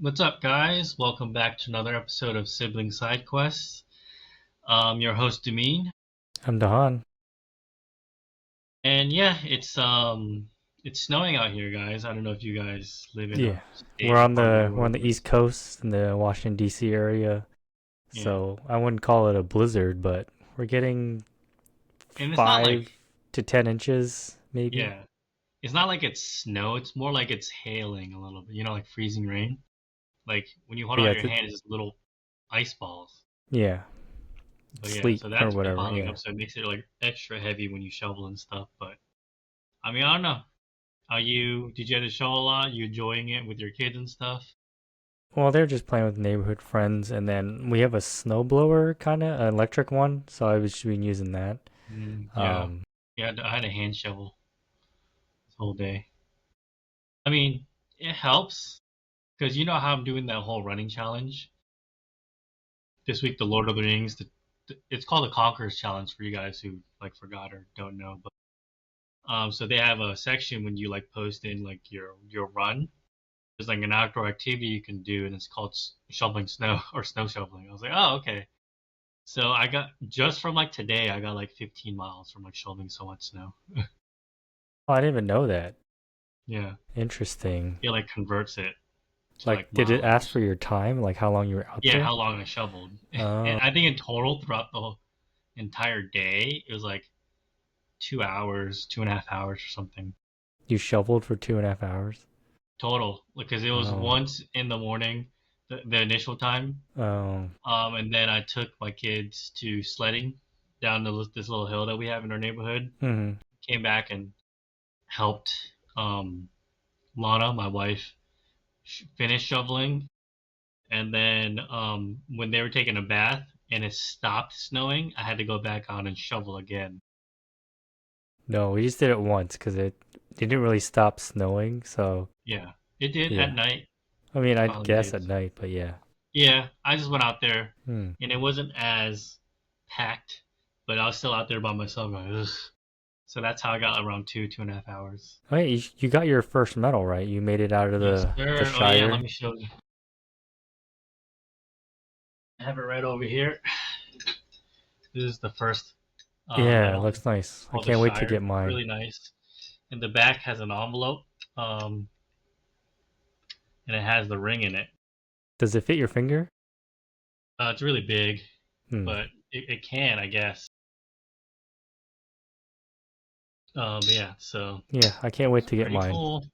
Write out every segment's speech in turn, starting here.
What's up, guys? Welcome back to another episode of Sibling Side Quests. I'm your host, Dumin, I'm Dahan. and yeah, it's snowing out here, guys. I don't know if you guys live in Yeah, a state or part of the we're world on the where East it's Coast in the Washington D.C. area, yeah, so I wouldn't call it a blizzard, but we're getting and it's not like 5 to 10 inches, maybe. yeah, it's not like it's snow. It's more like it's hailing a little bit. Like freezing rain. Like when you hold Yeah, out your hand, it's just little ice balls. yeah, But yeah, sleet so or that's been whatever. piling Yeah. up, so it makes it like extra heavy when you shovel and stuff. But I mean, I don't know. Did you have to shovel a lot? You enjoying it with your kids and stuff? Well, they're just playing with neighborhood friends, and then we have a snowblower, kind of an electric one, so I was been using that. Yeah, Um, yeah. I had a hand shovel this whole day. I mean, it helps because you know how I'm doing that whole running challenge this week. The Lord of the Rings. It's called the Conquerors Challenge for you guys who like forgot or don't know. But so they have a section when you like post in like your run. There's like an outdoor activity you can do, and it's called shoveling snow or snow shoveling. I was like, oh, okay. So I got just from like today, I got like 15 miles from like shoveling so much snow. oh, I didn't even know that. Yeah, Interesting. it like converts it to Like, like did it ask for mileage. your time, like how long you were out Yeah, there? how long I shoveled. And Oh, I think in total throughout the whole entire day, it was like 2 hours, 2.5 hours or something you shoveled for 2.5 hours? total. Because it was Oh, once in the morning, the initial time, oh. and then I took my kids to sledding down this little hill that we have in our neighborhood. Hmm. Came back and helped Lana, my wife, finish shoveling. And then when they were taking a bath and it stopped snowing, I had to go back out and shovel again. No, we just did it once because it didn't really stop snowing. So Yeah, it did at yeah, night I mean, I'd while the guess at kids. night, but yeah. Yeah, I just went out there Hmm. and it wasn't as packed, but I was still out there by myself going, ugh. So that's how I got around 2.5 hours. Oh, yeah, you got your first medal, right? You made it out of Yes, the sir. Oh yeah, let Shire. me show you. I have it right over here. This is the first Yeah, it medal. looks nice. It's I called the can't wait to Shire. get mine. Really nice. And the back has an envelope, um, and it has the ring in it. Does it fit your finger? It's really big, Hmm. but it can, I guess. But yeah, so Yeah, I can't wait it's to get pretty mine. cool.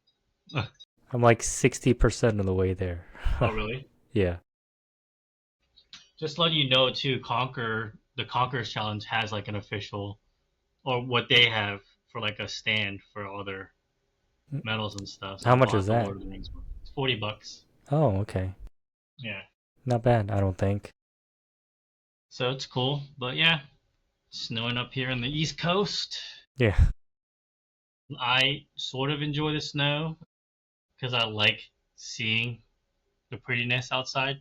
I'm like 60% of the way there. Oh, really? Yeah. Just letting you know too, the Conquerors Challenge has like an official, or what they have for like a stand for all their medals and stuff. So How I much is bought the that? Lord of the Rings one. It's $40. Oh, okay. Yeah, Not bad, I don't think. so it's cool. But yeah, snowing up here on the East Coast. Yeah. I sort of enjoy the snow because I like seeing the prettiness outside.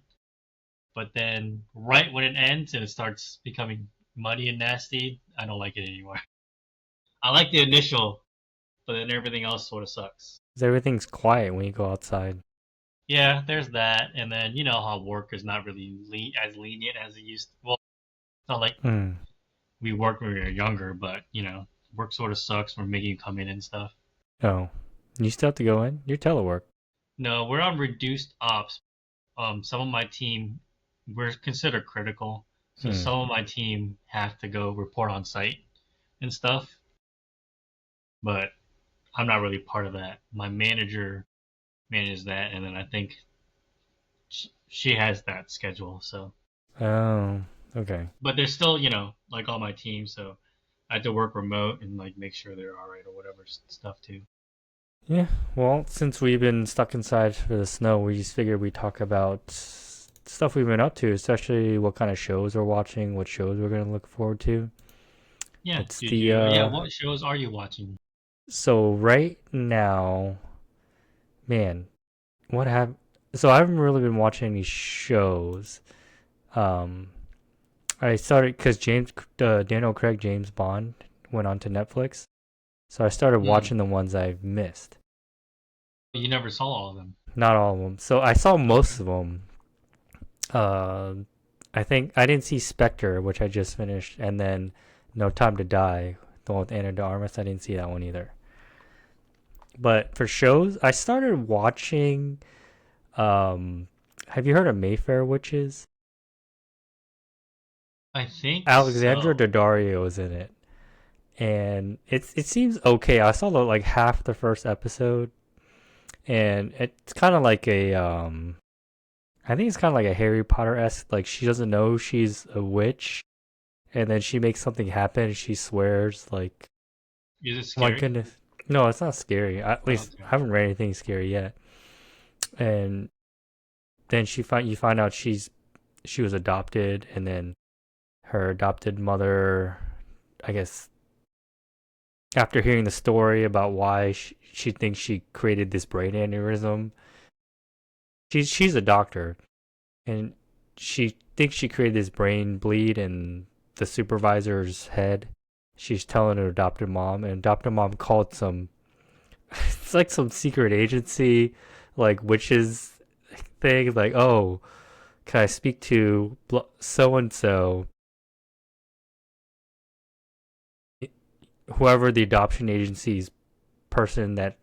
But then, right when it ends and it starts becoming muddy and nasty, I don't like it anymore. I like the initial, but then everything else sort of sucks. 'Cause everything's quiet when you go outside. Yeah, there's that, and then you know how work is not really as lenient as it used to. Well, it's not like Hmm. we worked when we were younger, but work sort of sucks. We're making you come in and stuff. Oh. You still have to go in? Your telework. No, we're on reduced ops. Some of my team we're considered critical, so Hmm. some of my team have to go report on site and stuff. But I'm not really part of that. My manager manages that, and then I think she has that schedule. So, Oh, okay. but they're still, like all my team. So I have to work remote and like make sure they're all right or whatever stuff too. Yeah, well, since we've been stuck inside for the snow, we just figured we'd talk about stuff we've been up to, especially what kind of shows we're watching, what shows we're gonna look forward to. Yeah. It's Did the you? Yeah. What shows are you watching? so right now, man, what have so I haven't really been watching any shows. Um, I started because Daniel Craig James Bond went onto Netflix, so I started Hmm. watching the ones I've missed. You never saw all of them. not all of them. So I saw most of them. Uh, I think I didn't see Spectre, which I just finished, and then No Time to Die, the one with Anna de Armas. I didn't see that one either. But for shows, I started watching. Have you heard of Mayfair Witches? I think Alexandra so. Daddario is in it, and it seems okay. I saw like half the first episode, and it's kind of like a I think it's kind of like a Harry Potter esque. Like she doesn't know she's a witch, and then she makes something happen. She swears like, Is it "Oh my scary? goodness." No, it's not scary. At Oh, least I okay. haven't read anything scary yet. And then you find out she was adopted, and then her adopted mother, I guess, after hearing the story about why she thinks she created this brain aneurysm, she's a doctor, and she thinks she created this brain bleed in the supervisor's head. She's telling her adopted mom, and adopted mom called some. It's like some secret agency, like witches thing. Like, oh, can I speak to so and so, whoever the adoption agency's person that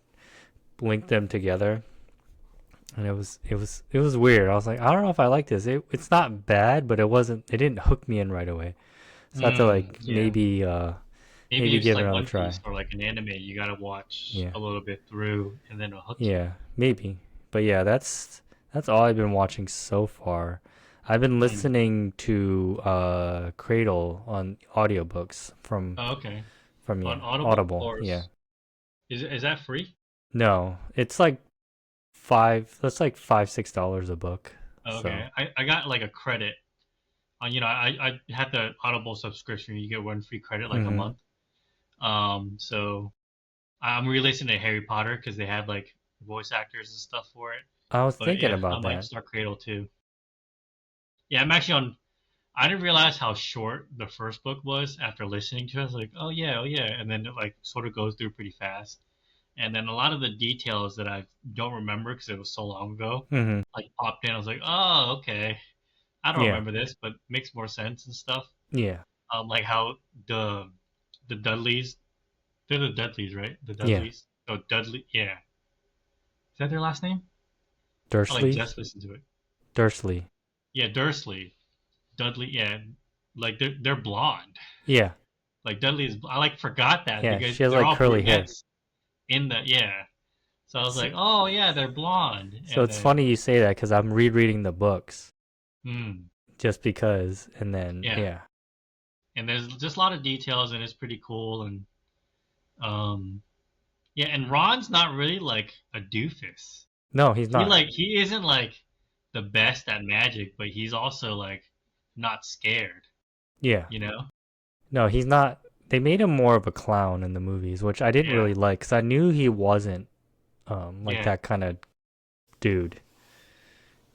linked them together? And it was weird. I was like, I don't know if I like this. It's not bad, but it wasn't. It didn't hook me in right away. So I have to like Yeah. Maybe maybe if it's give it like another One try. Piece or like an anime, you gotta watch Yeah, a little bit through, and then it'll hook you. yeah, maybe. But yeah, that's all I've been watching so far. I've been Hmm. listening to Cradle on audiobooks Oh, okay. from On yeah Audible Audible. or Yeah, is that free? no, it's like five. That's like $5-6 a book. Oh, So okay. I got like a credit on I had the Audible subscription. You get one free credit like a hmm month. So I'm re-listening to Harry Potter because they had like voice actors and stuff for it. I was But thinking yeah, I about might that. start Cradle too. Yeah, I'm actually on. I didn't realize how short the first book was after listening to it. I was like, oh yeah, and then it like sort of goes through pretty fast. And then a lot of the details that I don't remember because it was so long ago, hmm like popped in. I was like, oh okay, I don't Yeah, remember this, but makes more sense and stuff. yeah, Like how the the Dudleys, they're the Dudleys, right? The yeah. Dudleys. Oh, Dudley, yeah. Is that their last name? I like Dursley, just listened to it. Dursley. Yeah, Dursley, Dudley. Yeah, like they're blonde. Yeah, Like Dudley is. I like forgot that yeah. because She has they're like all curly hair. brunettes in the yeah. So I was So, like, oh yeah, they're blonde, so and it's funny then you say that because I'm rereading the books hmm, just because, and then yeah, yeah, and there's just a lot of details, and it's pretty cool, and um, yeah, and Ron's not really like a doofus. no, he's not. He isn't like the best at magic, but he's also like not scared, Yeah, you know? no, he's not. They made him more of a clown in the movies, which I didn't Yeah, really like because I knew he wasn't like yeah. that kind of dude.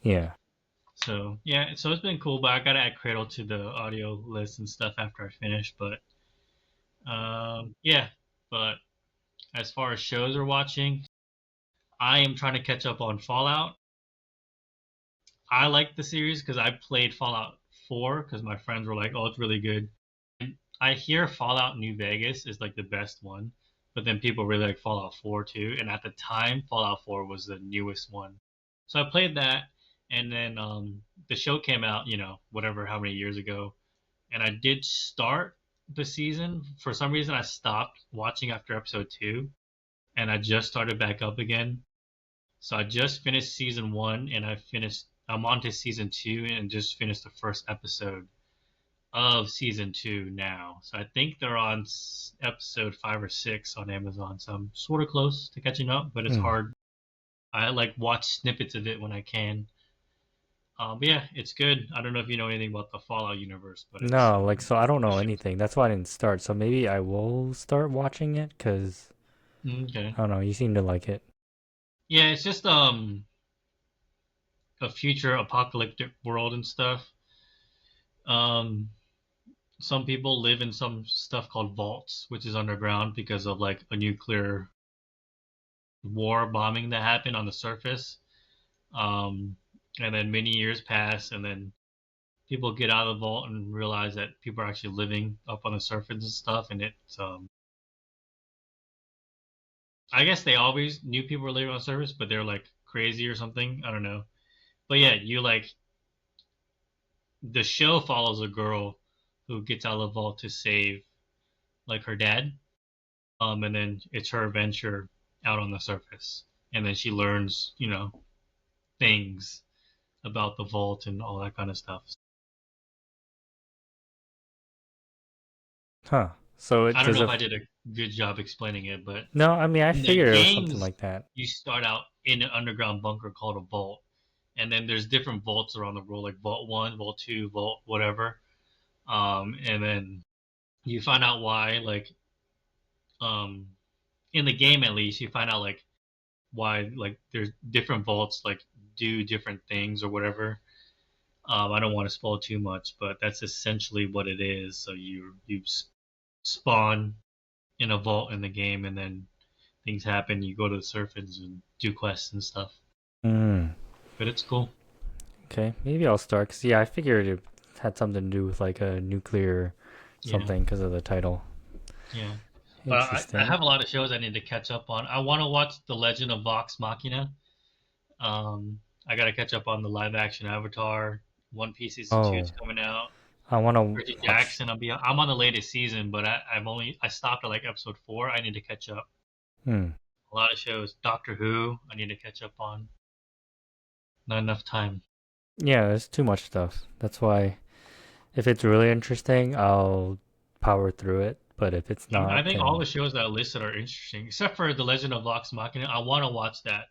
Yeah. So yeah, so it's been cool, but I gotta add Cradle to the audio list and stuff after I finish. But yeah. But as far as shows we're watching, I am trying to catch up on Fallout. I like the series because I played Fallout 4 because my friends were like, "Oh, it's really good." I hear Fallout New Vegas is like the best one, but then people really like Fallout 4 too. And at the time, Fallout 4 was the newest one. So I played that, and then the show came out, whatever, how many years ago. And I did start the season. For some reason, I stopped watching after episode 2, and I just started back up again. So I just finished season 1, and I'm on to season 2, and just finished the first episode of season 2 now. So I think they're on episode 5 or 6 on Amazon. So I'm sort of close to catching up, but it's Mm. hard. I like watch snippets of it when I can. But yeah, it's good. I don't know if you know anything about the Fallout universe, but it's No, like so I don't the know show's anything. That's why I didn't start. So maybe I will start watching it because okay. I don't know. You seem to like it. Yeah, it's just a future apocalyptic world and stuff. Um, some people live in some stuff called vaults, which is underground because of like a nuclear war bombing that happened on the surface. Um, and then many years pass, and then people get out of the vault and realize that people are actually living up on the surface and stuff. And I guess they always knew people were living on the surface, but they're like crazy or something. I don't know. But yeah, you like the show follows a girl who gets out of the vault to save like her dad. And then it's her adventure out on the surface, and then she learns, things about the vault and all that kind of stuff. Huh. So it I don't does know if a I did a good job explaining it, but no. I mean, I in the figured it was something games, like that. you start out in an underground bunker called a vault, and then there's different vaults around the world, like Vault One, Vault Two, Vault whatever. And then you find out why, like, um, in the game at least, you find out like why, like, there's different vaults like do different things or whatever. I don't want to spoil too much, but that's essentially what it is. So you spawn in a vault in the game, and then things happen. You go to the surface and do quests and stuff. Hmm. But it's cool. Okay, maybe I'll start. Cause yeah, I figured it had something to do with like a nuclear Yeah, something because of the title. yeah. But I Interesting. have a lot of shows I need to catch up on. I want to watch The Legend of Vox Machina. I got to catch up on the live action Avatar. One Piece season two is Oh, coming out. I want to Percy watch. Jackson. I'm on the latest season, but I stopped at like episode 4. I need to catch up. Hmm. A lot of shows. Doctor Who. I need to catch up on. Not enough time. Yeah, there's too much stuff. That's why if it's really interesting, I'll power through it. But if it's I not, think all then the shows that I listed are interesting, except for The Legend of Vox Machina. I want to watch that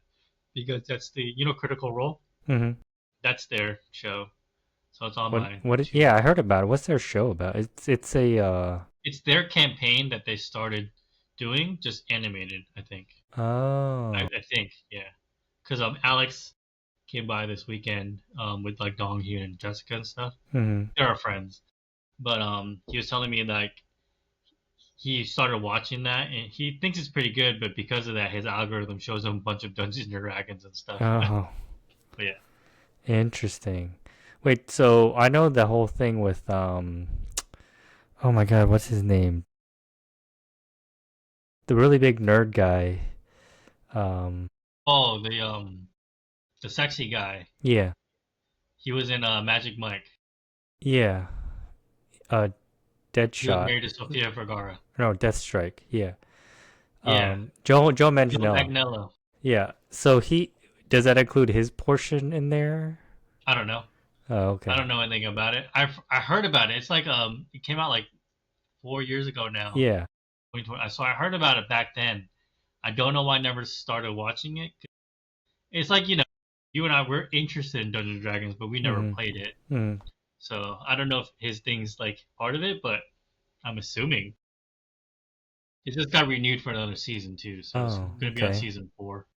because that's the Critical Role. hmm That's their show, so it's on what my what? to Yeah, I watch. heard about it. What's their show about? It's a It's their campaign that they started doing, just animated. I think. I, oh I think, yeah, because Alex came by this weekend with like Dong Hyun and Jessica and stuff. hmm They're our friends, but he was telling me like he started watching that and he thinks it's pretty good, but because of that, his algorithm shows him a bunch of Dungeons and Dragons and stuff. oh But yeah, interesting. Wait, so I know the whole thing with oh my god, what's his name? The really big nerd guy. Um oh the sexy guy, yeah he was in Magic Mike. yeah uh He was Deadshot. married to Sofia Vergara. No, Deathstrike. Yeah. Yeah, Joe Joe Manganiello. Manganiello. Yeah. So he does that include his portion in there? I don't know. Oh, I okay. don't know anything about it. I heard about it. It's like it came out like 4 years ago now. Yeah. 2020. So I heard about it back then. I don't know why I never started watching it. It's like you and I were interested in Dungeons and Dragons, but we never hmm played it. hmm So I don't know if his thing's like part of it, but I'm assuming it just got renewed for another season too. So it's Oh, gonna be on okay. season 4.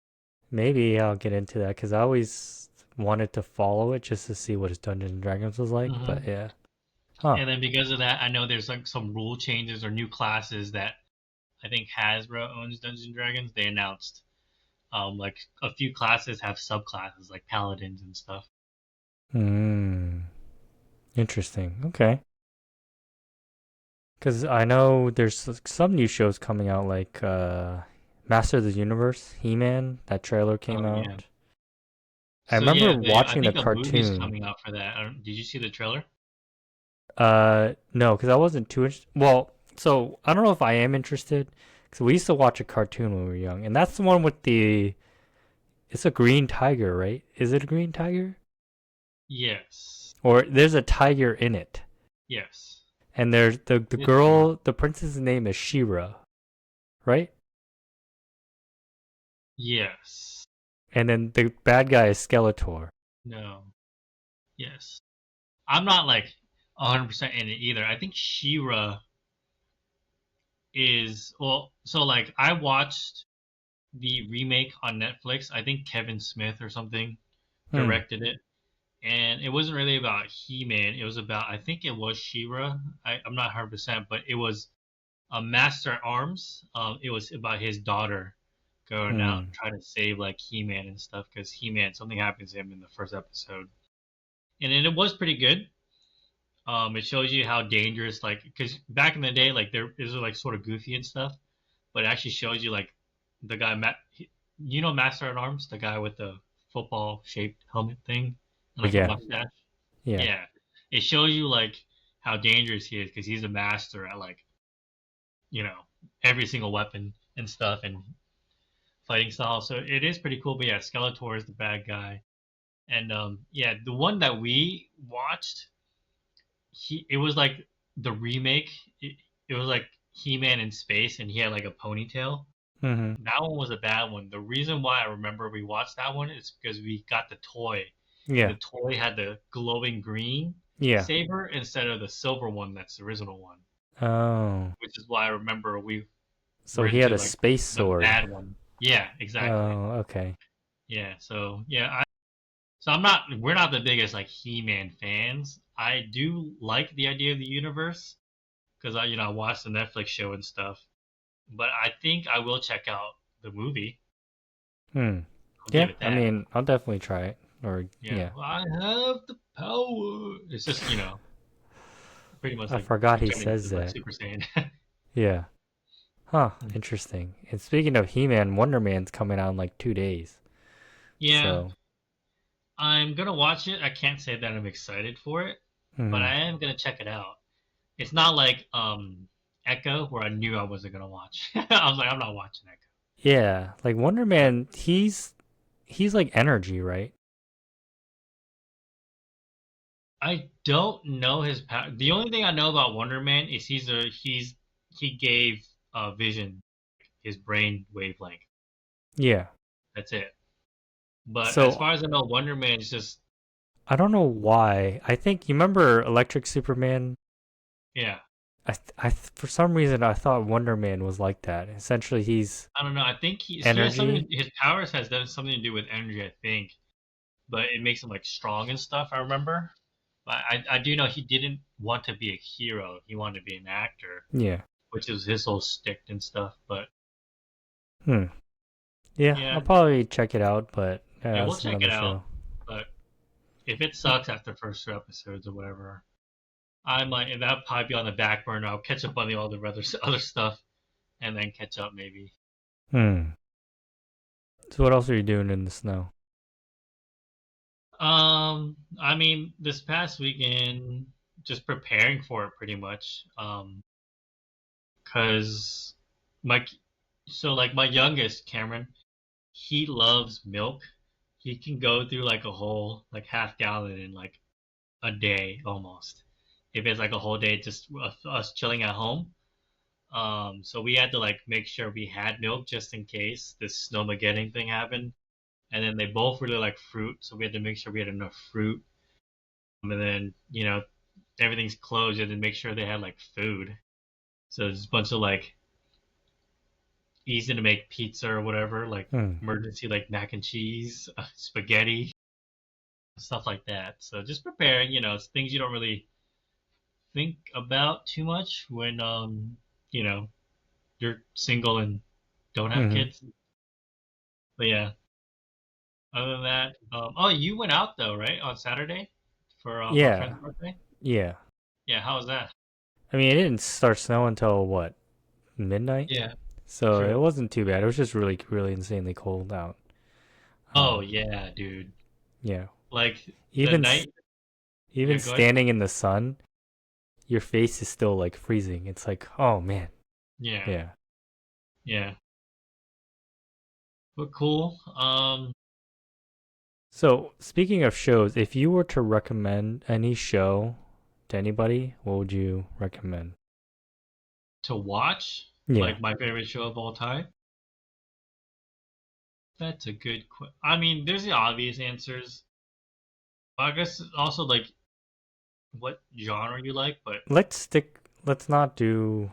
Maybe I'll get into that because I always wanted to follow it just to see what his Dungeons and Dragons was like. But Hmm. yeah. Huh. And then because of that, I know there's like some rule changes or new classes that I think Hasbro owns Dungeons and Dragons. They announced like a few classes have subclasses like paladins and stuff. Hmm. Interesting. Okay. Because I know there's some new shows coming out like Master of the Universe, He-Man. That trailer came Oh yeah. out. I So remember yeah, I watching the think a movie's cartoon. coming out for that. Did you see the trailer? No, because I wasn't too interested. Well, so I don't know if I am interested. Because we used to watch a cartoon when we were young, and that's the one with the. It's a green tiger, right? Is it a green tiger? Yes. Or there's a tiger in it, Yes. and there's the It is green. girl, the princess's name is Shira, right? Yes. And then the bad guy is Skeletor. No. Yes. I'm not like 100% in it either. I think Shira is well. So like I watched the remake on Netflix. I think Kevin Smith or something Hmm. directed it, and it wasn't really about He-Man. It was about I think it was Shira. I'm not 100%, but it was a Master Arms. It was about his daughter, going out and Hmm. try to save like He-Man and stuff because He-Man something happens to him in the first episode, and then it was pretty good. It shows you how dangerous like because back in the day like there is like sort of goofy and stuff, but it actually shows you like the guy Matt, you know Master at Arms, the guy with the football shaped helmet thing and Oh like a yeah, mustache. yeah. Yeah, it shows you like how dangerous he is because he's a master at like you know every single weapon and stuff and fighting style. So it is pretty cool. But yeah, Skeletor is the bad guy, and yeah, the one that we watched, it was like the remake. It was like He-Man in space, and he had like a ponytail. Hmm. That one was a bad one. The reason why I remember we watched that one is because we got the toy, and Yeah, the toy had the glowing green yeah. saber instead of the silver one that's the original one, Oh, which is why I remember we so were he had into a like space the sword. bad one. Yeah, exactly. Oh, okay. Yeah, so yeah, so I'm not we're not the biggest like He-Man fans. I do like the idea of the universe because I watched the Netflix show and stuff, but I think I will check out the movie. Hmm. I'll give Yeah, it I that. mean, I'll definitely try it. Or Yeah, yeah, well, I have the power. It's just pretty much I like forgot he turning says into like that. Super Saiyan. Yeah. Huh. Interesting. And speaking of He-Man, Wonder Man's coming out in like 2 days. Yeah, So, I'm gonna watch it. I can't say that I'm excited for it, but hmm. I am gonna check it out. It's not like Echo where I knew I wasn't gonna watch. I was like, I'm not watching Echo. Yeah, like Wonder But Man, he's like energy, right? I don't know his power. The only thing I know about Wonder Man is he gave Vision his brain wavelength. Yeah. That's it. But as So far as I know, Wonder Man is just I don't know why. I think you remember Electric Superman. yeah. For some reason I thought Wonder Man was like that. Essentially, he's I don't know. I think he has something. energy. His powers has done something to do with energy. I think, but it makes him like strong and stuff. I remember. But I do know he didn't want to be a hero. He wanted to be an actor, Yeah. which is his whole stick and stuff. But Hmm. Yeah, I'll yeah, probably check it out, but yeah, we'll that's check another it out. show. But if it sucks after the first two episodes or whatever, I might and that'll probably be on the back burner. I'll catch up on all the other stuff and then catch up maybe. Hmm. So what else are you doing in the snow? I mean, this past weekend, just preparing for it pretty much. Cause my so like my youngest Cameron, he loves milk. He can go through like a whole like half gallon in like a day almost. If it's like a whole day just us chilling at home. So we had to like make sure we had milk just in case this snowmageddon thing happened. And then they both really like fruit, so we had to make sure we had enough fruit. And then everything's closed. You had to make sure they had like food. So there's a bunch of like easy to make pizza or whatever, like Hmm. emergency like mac and cheese, spaghetti, stuff like that. So just preparing, it's things you don't really think about too much when you know you're single and don't have Hmm. kids. But yeah, other than that, oh, you went out though, right, on Saturday for a Yeah. friend's birthday? Yeah. Yeah, how was that? I mean, it didn't start snow until what, midnight? Yeah, So it true. wasn't too bad. It was just really, really insanely cold out. Oh Um, yeah, dude. yeah. Like the Even night. even Yeah, go ahead. standing in the sun, your face is still like freezing. It's like, oh man. Yeah, Yeah. yeah. But cool. So speaking of shows, if you were to recommend any show to anybody, what would you recommend? To watch, Yeah. like my favorite show of all time. That's a good. I mean, there's the obvious answers. I guess also like what genre you like, but Let's not do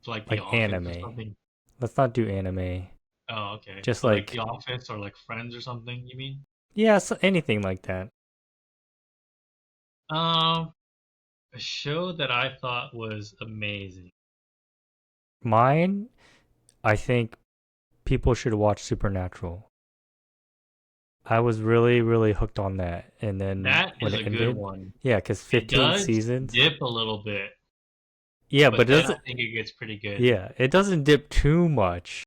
like The like Office or anime. something. Let's not do anime. Oh, okay. Just So like The like, Office or like Friends or something. You mean? yeah, so anything like that. Um, a show that I thought was amazing. Mine, I think people should watch Supernatural. I was really, really hooked on that. And then That when is it a good ended, one. yeah, because It 15 does seasons. dip a little bit, Yeah, but but it then I doesn't. think it gets pretty good. Yeah, it doesn't dip too much.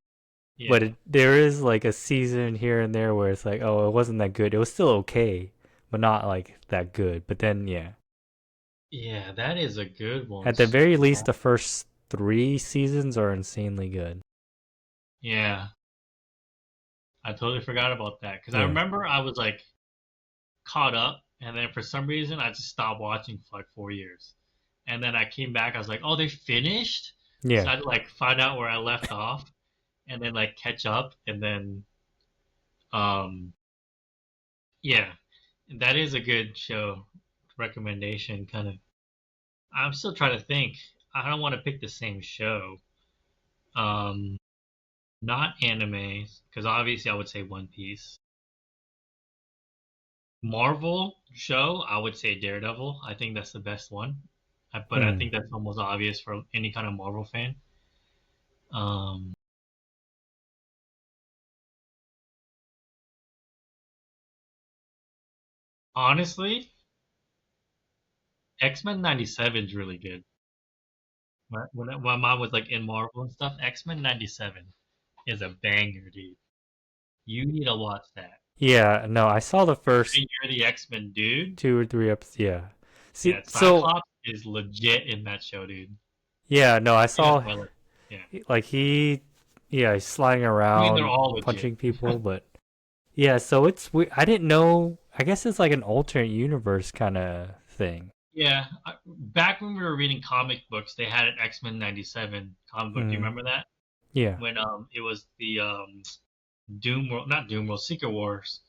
But Yeah. there is like a season here and there where it's like, oh, it wasn't that good. It was still okay, but not like that good. But then, yeah, Yeah, that is a good one. at the very least, Super. the first 3 seasons are insanely good. Yeah, I totally forgot about that because I Yeah, remember I was like caught up, and then for some reason I just stopped watching for like 4 years, and then I came back. I was like, oh, they finished, so yeah, I had to like find out where I left off, and then like catch up, and then um yeah, that is a good show recommendation. Kind of, I'm still trying to think. I don't want to pick the same show. Um, Not anime, because obviously I would say One Piece. Marvel show, I would say Daredevil. I think that's the best one. But I mm. think that's almost obvious for any kind of Marvel fan. Um, Honestly, X-Men 97 is really good. When mom was like in Marvel and stuff, X-Men 97 is a banger, dude. You need to watch that. Yeah. No, I saw the first You're the X-Men dude. 2 or 3 episodes. Yeah. See, Yeah, so Cyclops is legit in that show, dude. yeah, no, I Yeah, saw spoiler. Yeah. like yeah, he's sliding I mean, they're around, all legit. punching people, but yeah, so it's I didn't know. I guess it's like an alternate universe kind of thing. Yeah, back when we were reading comic books, they had an X-Men 97 comic book. Do you Mm. remember that? Yeah. When it was the Doom World, not Doom World, Secret Wars.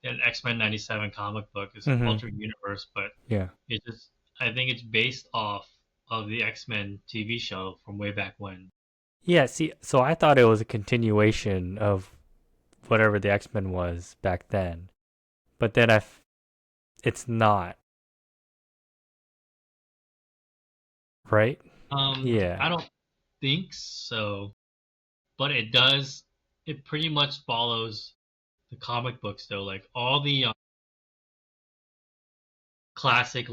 An X-Men 97 comic book. It's an Hmm. alternate universe, but Yeah. it just I think it's based off of the X-Men TV show from way back when. Yeah. See, so I thought it was a continuation of whatever the X Men was back then, but then it's not, right? Yeah. I don't think so, but it does. It pretty much follows the comic books though. Like all the classic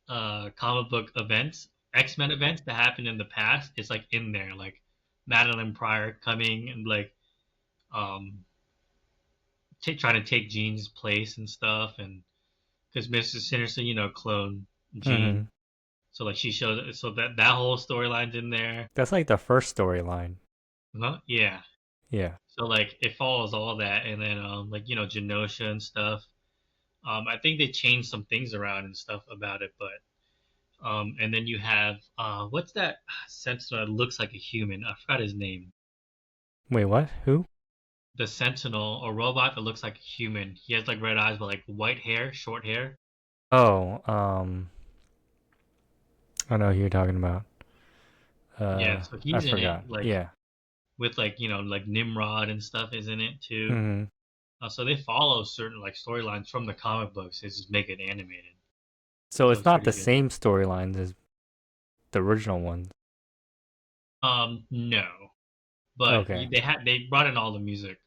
comic book events, X-Men events that happened in the past, it's like in there, like Madeline Pryor coming and like um trying to take Jean's place and stuff, and because Mr. Sinister, clone Hmm. Jean, so like she showed, so that whole storyline's in there. That's like the first storyline. Well, yeah, Yeah. so like it follows all that, and then Genosha and stuff. I think they changed some things around and stuff about it, but and then you have what's that sentinel that looks like a human? I forgot his name. Wait, what? Who? The sentinel, a robot that looks like a human. He has like red eyes but like white hair, short hair. Oh, I know who you're talking about. Yeah, so I he's in it forgot. like Yeah. with like like Nimrod and stuff is in it too. Hmm. So they follow certain like storylines from the comic books. They just make it animated, So so it's it's not pretty the good. same storylines as the original ones. No, but Okay. they brought in all the music,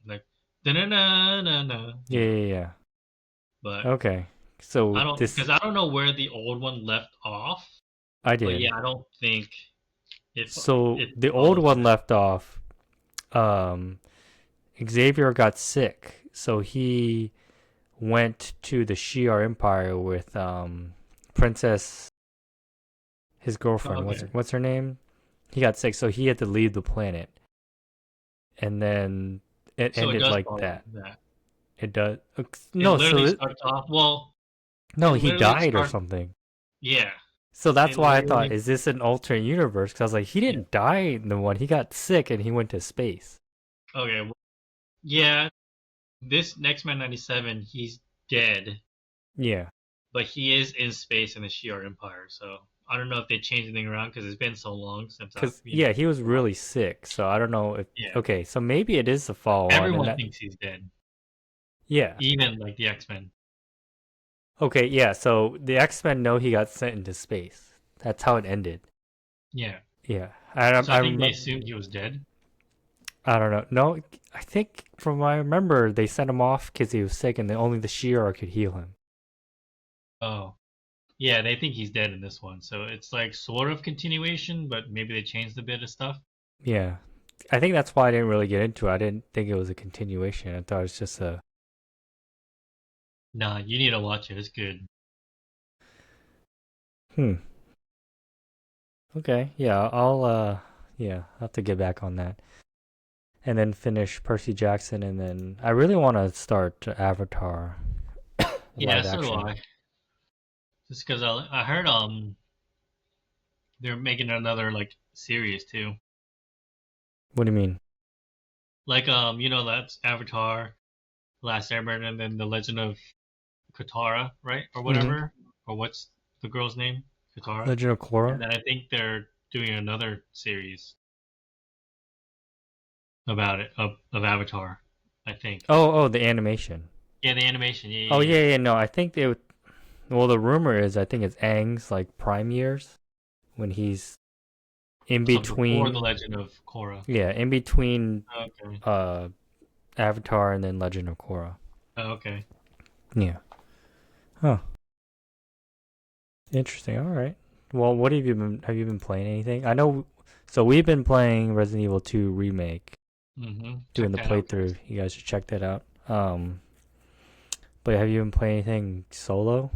like da na na na na. Yeah, yeah, yeah. But Okay. So I don't this because I don't know where the old one left off. I But did. yeah, I don't think So it the old follows one that. left off. Um, Xavier got sick, so he went to the Shi'ar Empire with Princess, his girlfriend. What's Okay, what's her name? He got sick, so he had to leave the planet, and then it so it ended does like follow that. that. It does. It No, literally starts off. Well, no, it he literally died or starts. something. Yeah, So that's it why I thought, literally. is this an alternate universe? Because I was like, he Yeah. didn't die in the one. He got sick and he went to space. Okay. Well, yeah. This next man 97, he's dead, Yeah. but he is in space in the Shi'ar Empire. So I don't know if they changed anything around because it's been so long since I've Because, yeah, he was really sick. So I don't know if. Yeah. Okay, so maybe it is the follow on. And Everyone that. thinks he's dead, Yeah. even like the X-Men. Okay, yeah, so the X Men know he got sent into space. That's how it ended. Yeah. Yeah. So I I think they remember. assumed he was dead. I don't know. No, I think from what I remember, they sent him off because he was sick, and then only the Shi'ar could heal him. Oh, yeah, they think he's dead in this one, so it's like sort of continuation, but maybe they changed a bit of stuff. Yeah, I think that's why I didn't really get into it. I didn't think it was a continuation. I thought it was just a Nah, you need to watch it. It's good. hmm. Okay, yeah, yeah, I'll have to get back on that, and then finish Percy Jackson, and then I really want to start Avatar Yeah, live so do action. I. Just because I heard they're making another like series too. What do you mean? Like that's Avatar, Last Airbender, and then the Legend of Katara, right, or Mm-hmm. whatever, or what's the girl's name? Katara. Legend of And Korra. then I think they're doing another series about it of Avatar. I think. Oh, the animation. Yeah, the animation. Yeah, Oh yeah, yeah. yeah, yeah. No, I think they. Well, the rumor is I think it's Aang's like prime years when he's in So before the between. Legend of Korra. Yeah, in between Okay. uh Avatar and then Legend of Korra. Okay. Yeah. Huh. Interesting. All right. Well, what have you been playing anything? I know so we've been playing Resident Evil 2 remake, doing Check the that out, playthrough. guys. You guys should check that out. But have you been playing anything solo?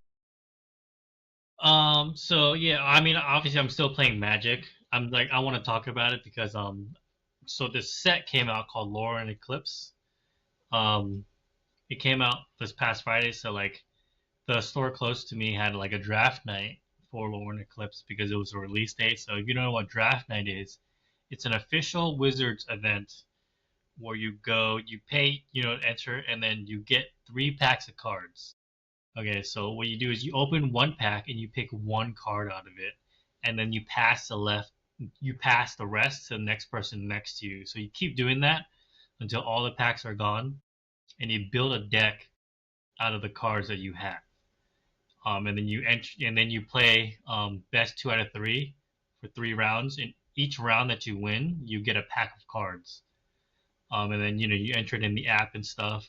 So yeah, I mean, obviously, I'm still playing Magic. I'm like, I want to talk about it because so this set came out called Lore and Eclipse. Um, it came out this past Friday, so like the store close to me had like a draft night for Lore and Eclipse because it was a release date. So if you don't know what draft night is, it's an official Wizards event where you go, you pay, enter, and then you get 3 packs of cards. Okay, so what you do is you open one pack and you pick one card out of it, and then you pass the rest to the next person next to you. So you keep doing that until all the packs are gone, and you build a deck out of the cards that you have. And then you enter, and then you play best 2 out of 3 for 3 rounds. And each round that you win, you get a pack of cards. And then you enter it in the app and stuff,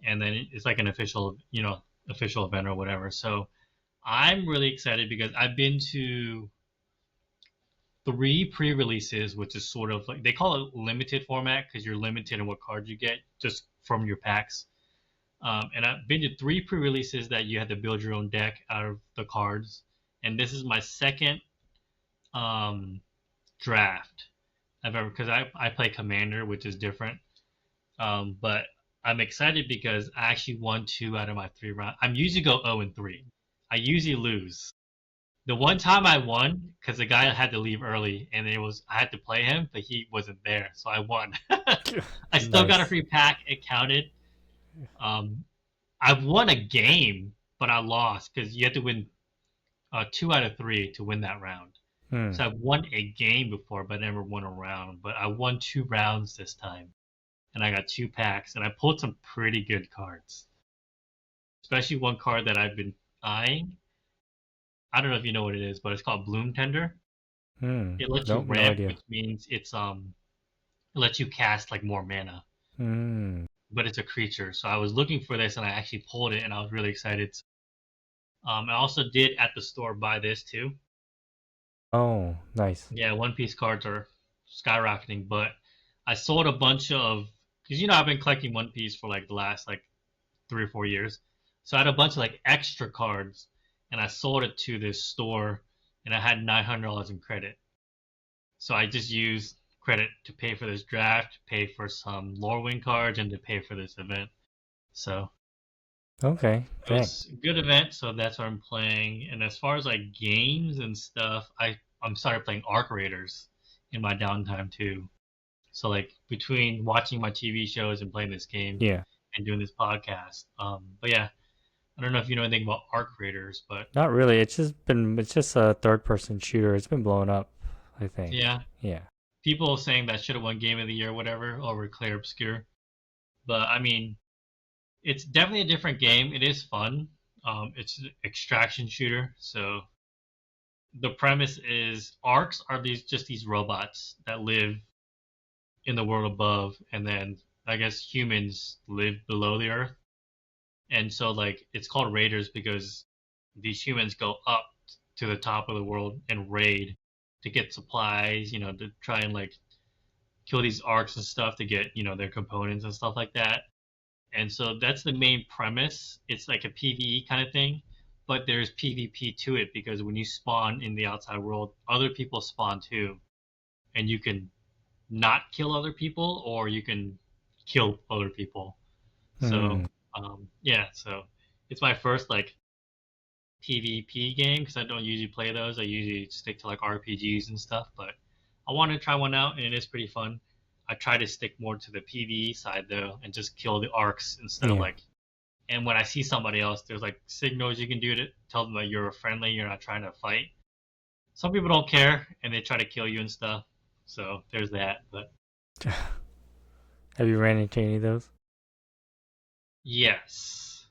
and then it's like an official event or whatever. So I'm really excited because I've been to 3 pre-releases, which is sort of like they call it limited format because you're limited in what cards you get just from your packs. And I've been to 3 pre-releases that you had to build your own deck out of the cards, and this is my second um, draft I've ever because I play Commander, which is different. But I'm excited because I actually won 2 out of my 3 rounds. I'm usually go 0-3. I usually lose. The one time I won because the guy had to leave early, and I had to play him, but he wasn't there, so I won. I still got a Nice. free pack. It counted. Um, I've won a game, but I lost because you had to win 2 out of 3 to win that round. Hmm. So I've won a game before, but never won a round. But I won 2 rounds this time, and I got 2 packs, and I pulled some pretty good cards, especially one card that I've been eyeing. I don't know if you know what it is, but it's called Bloom Tender. Hmm. It lets you Nope. No ramp, idea. which means it lets you cast like more mana, Hmm. but it's a creature. So I was looking for this, and I actually pulled it, and I was really excited. I also did at the store buy this too. Oh, nice. Yeah, One Piece cards are skyrocketing, but I sold a bunch of because I've been collecting One Piece for like the last like 3 or 4 years. So I had a bunch of like extra cards, and I sold it to this store, and I had $900 in credit. So I just used credit to pay for this draft, pay for some Lorwyn cards, and to pay for this event. So Okay. it Dang. was a good event. So that's what I'm playing. And as far as like games and stuff, I'm started playing Arc Raiders in my downtime too. So like between watching my TV shows and playing this game Yeah. and doing this podcast. But yeah, I don't know if you know anything about Arc Raiders, but Not really. It's just a third person shooter. It's been blowing up, I think. yeah, Yeah. people saying that should have won Game of the Year, or whatever, over Claire Obscure. But I mean, it's definitely a different game. It is fun. It's an extraction shooter. So the premise is arcs are these robots that live in the world above, and then I guess humans live below the earth. And so like it's called raiders because these humans go up to the top of the world and raid to get supplies, to try and like kill these arcs and stuff to get, their components and stuff like that. And so that's the main premise. It's like a PvE kind of thing, but there's PvP to it because when you spawn in the outside world, other people spawn too, and you can not kill other people or you can kill other people. So Hmm. yeah, so it's my first like PvP game because I don't usually play those. I usually stick to like RPGs and stuff, but I want to try one out and it is pretty fun. I try to stick more to the PvE side though and just kill the arcs instead of Yeah. like. And when I see somebody else, there's like signals you can do to tell them that you're friendly, you're not trying to fight. Some people don't care and they try to kill you and stuff. So there's that. But Have you ran into any of those? yes.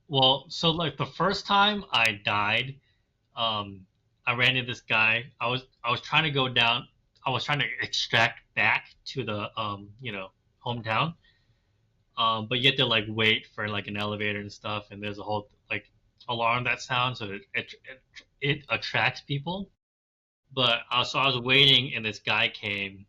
Well, so like the first time I died, um, I ran into this guy. I was trying to go down. I was trying to extract back to the hometown. But you have to like wait for like an elevator and stuff, and there's a whole like alarm that sounds, so it attracts people. But so I was waiting, and this guy came,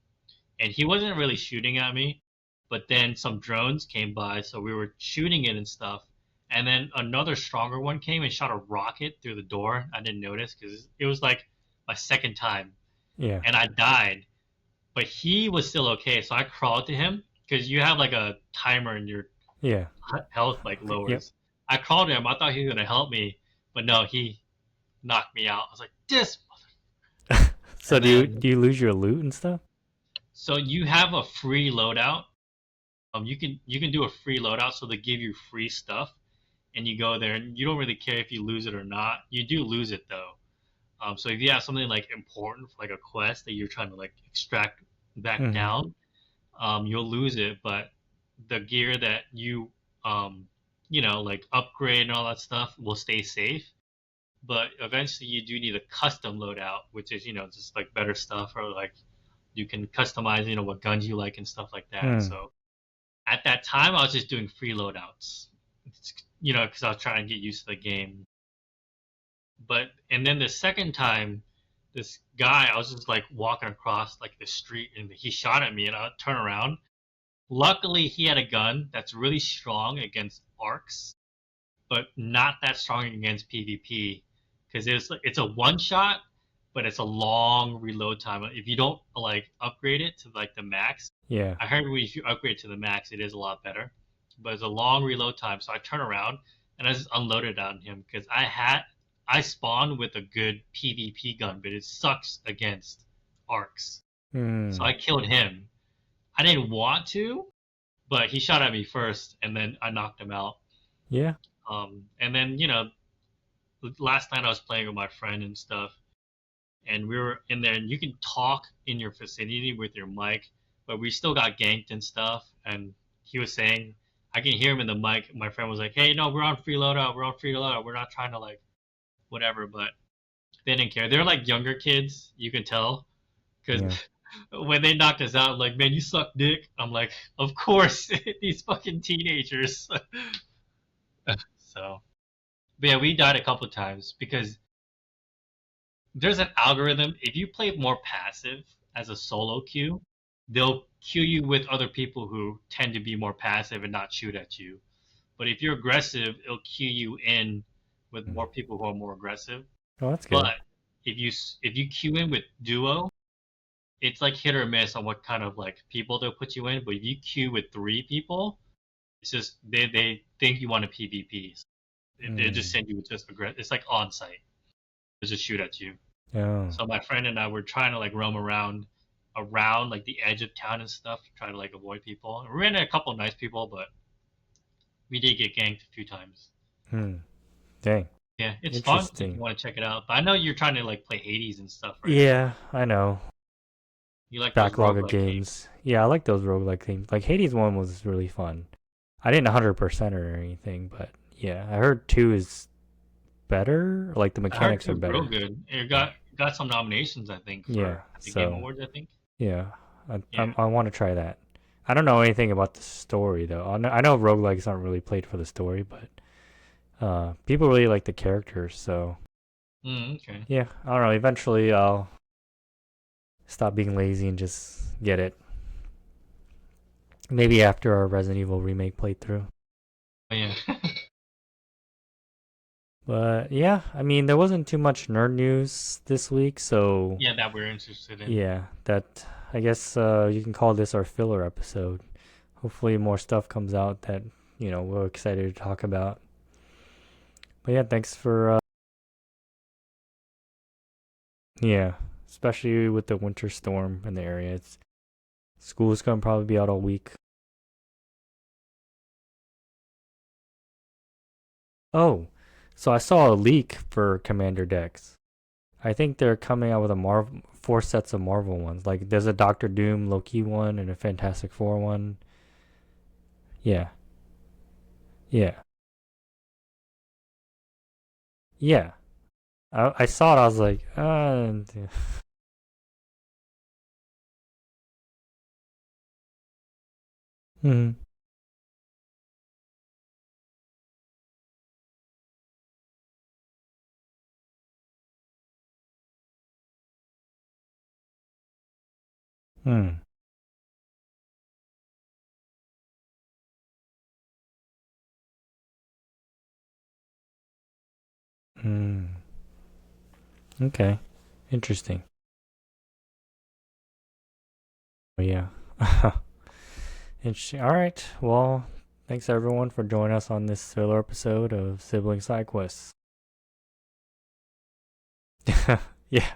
and he wasn't really shooting at me, but then some drones came by, so we were shooting it and stuff. And then another stronger one came and shot a rocket through the door. I didn't notice because it was like my second time, Yeah. and I died. But he was still okay, so I crawled to him because you have like a timer and your Yeah. health like Yep. lowers. I crawled to him. I thought he was gonna help me, but no, he knocked me out. I was like, this. So And then do you lose your loot and stuff? so you have a free loadout. You can do a free loadout, so they give you free stuff, and you go there, and you don't really care if you lose it or not. You do lose it though. So if you have something like important, like a quest that you're trying to like extract back Hmm. down, you'll lose it. But the gear that um, like upgrade and all that stuff will stay safe. But eventually, you do need a custom loadout, which is just like better stuff, or like you can customize what guns you like and stuff like that. Hmm. So at that time, I was just doing free loadouts, because I was trying to get used to the game. But and then the second time, this guy, I was just like walking across like the street, and he shot at me, and I turn around. Luckily, he had a gun that's really strong against arcs, but not that strong against PvP because it's a one shot, but it's a long reload time. If you don't like upgrade it to like the max, Yeah. I heard if you upgrade to the max, it is a lot better. But it's a long reload time, so I turn around and I just unloaded on him because I spawned with a good PvP gun, but it sucks against arcs. So Hmm. I killed him. I didn't want to, but he shot at me first, and then I knocked him out. Yeah. And then last night I was playing with my friend and stuff, and we were in there, and you can talk in your vicinity with your mic, but we still got ganked and stuff. And he was saying, I can hear him in the mic. My friend was like, "Hey, no, we're on free loadout. We're on free loadout. We're not trying to like whatever." But they didn't care. They're like younger kids, you can tell, because Yeah. when they knocked us out, like, man, you suck dick. I'm like, of course, these fucking teenagers. So, but yeah, we died a couple times because there's an algorithm. If you play more passive as a solo queue, they'll queue you with other people who tend to be more passive and not shoot at you. But if you're aggressive, it'll queue you in with Hmm. more people who are more aggressive. Oh, that's good. But if you queue in with duo, it's like hit or miss on what kind of like people they'll put you in. But if you queue with three people, it's just they think you want a PvP. They just Hmm. send you just aggressive. It's like on site. They just shoot at you. Oh. So my friend and I were trying to like roam around like the edge of town and stuff to try to like avoid people. And we ran into a couple of nice people, but we did get ganked a few times. Hmm. Dang. Yeah, it's fun if you Interesting. want to check it out. But I know you're trying to like play Hades and stuff, right? Yeah, I know. You like those Backlog of roguelike games. games. Yeah, I like those roguelike games. Like Hades one was really fun. I didn't 100% or anything, but yeah, I heard 2 is better. Like the I heard mechanics it are was real better. good. It Yeah. got some nominations, I think, Yeah. for at the Game So, Awards. I think. yeah. Yeah. I want to try that. I don't know anything about the story though. I know roguelikes aren't really played for the story, but people really like the characters, so Okay. yeah, I don't know. Eventually, I'll stop being lazy and just get it. Maybe after our Resident Evil remake playthrough. Oh, yeah. But yeah, I mean, there wasn't too much nerd news this week, so Yeah, that we're interested in. yeah, that I guess you can call this our filler episode. Hopefully, more stuff comes out that we're excited to talk about. But yeah, thanks for yeah, especially with the winter storm in the area. It's school's gonna probably be out all week. Oh, so I saw a leak for Commander Decks. I think they're coming out with a Marvel four sets of Marvel ones. Like there's a Doctor Doom Loki one and a Fantastic Four one. Yeah. Yeah. Yeah. I saw it, I was like, hmm. Hmm. Hmm. Okay. Interesting. Oh, yeah. Interesting. All right. Well, thanks everyone for joining us on this filler episode of Sibling Side Quests. Yeah.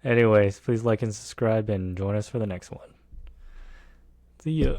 Anyways, please like and subscribe and join us for the next one. See ya.